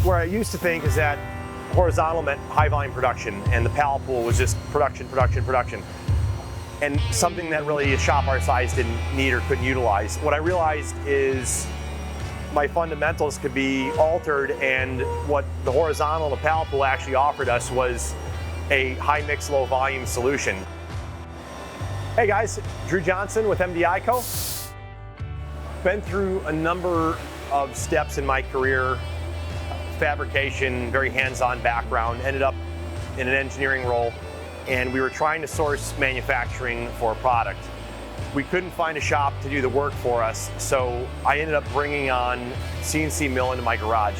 Where I used to think is that horizontal meant high volume production and the pallet pool was just production, production, production. And something that really a shop our size didn't need or couldn't utilize. What I realized is my fundamentals could be altered, and what the horizontal and the pallet pool actually offered us was a high mix, low volume solution. Hey guys, Drew Johnson with MDI-CO. Been through a number of steps in my career, fabrication, very hands-on background, ended up in an engineering role, and we were trying to source manufacturing for a product. We couldn't find a shop to do the work for us, so I ended up bringing on CNC mill into my garage.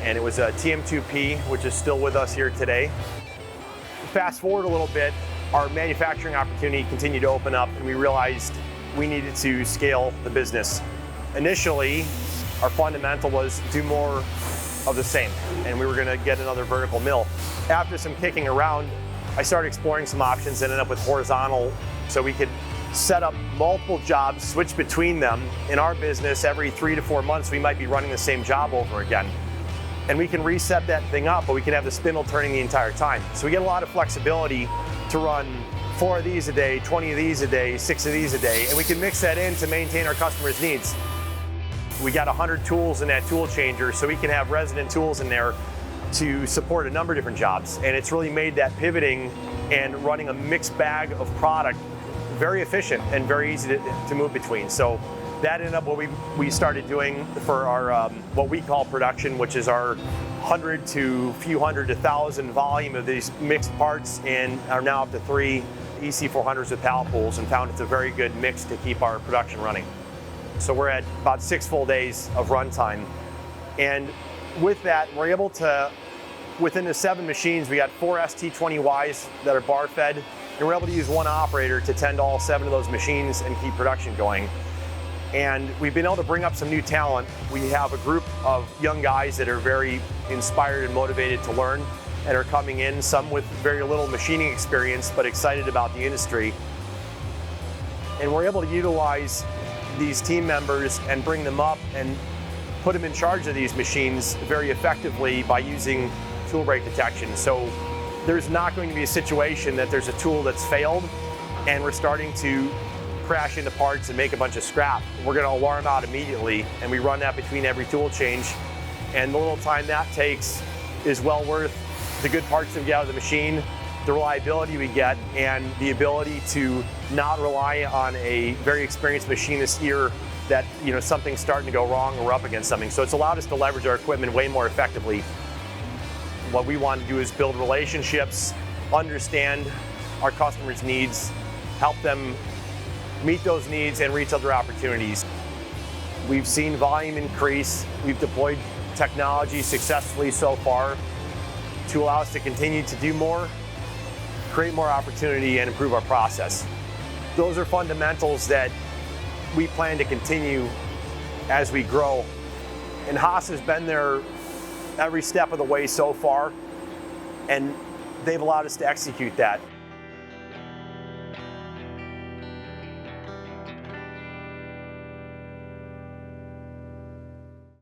And it was a TM2P, which is still with us here today. Fast forward a little bit, our manufacturing opportunity continued to open up, and we realized we needed to scale the business. Initially, our fundamental was do more of the same, and we were gonna get another vertical mill. After some kicking around, I started exploring some options and ended up with horizontal, so we could set up multiple jobs, switch between them. In our business, every 3 to 4 months, we might be running the same job over again. And we can reset that thing up, but we can have the spindle turning the entire time. So we get a lot of flexibility to run 4 of these a day, 20 of these a day, 6 of these a day, and we can mix that in to maintain our customers' needs. We got 100 tools in that tool changer, so we can have resident tools in there to support a number of different jobs. And it's really made that pivoting and running a mixed bag of product very efficient and very easy to move between. So that ended up what we started doing for our what we call production, which is our 100 to few hundred to 1,000 volume of these mixed parts, and are now up to 3 EC400s with pallet pools, and found it's a very good mix to keep our production running. So we're at about 6 full days of runtime. And with that, we're able to, within the 7 machines, we got 4 ST20Ys that are bar fed, and we're able to use 1 operator to tend to all 7 of those machines and keep production going. And we've been able to bring up some new talent. We have a group of young guys that are very inspired and motivated to learn and are coming in, some with very little machining experience, but excited about the industry. And we're able to utilize these team members and bring them up and put them in charge of these machines very effectively by using tool break detection. So there's not going to be a situation that there's a tool that's failed and we're starting to crash into parts and make a bunch of scrap. We're going to alarm out immediately, and we run that between every tool change. And the little time that takes is well worth the good parts that we get out of the machine, the reliability we get, and the ability to not rely on a very experienced machinist's ear that, you know, something's starting to go wrong or we're up against something. So it's allowed us to leverage our equipment way more effectively. What we want to do is build relationships, understand our customers' needs, help them meet those needs and reach other opportunities. We've seen volume increase. We've deployed technology successfully so far to allow us to continue to do more, create more opportunity, and improve our process. Those are fundamentals that we plan to continue as we grow. And Haas has been there every step of the way so far, and they've allowed us to execute that.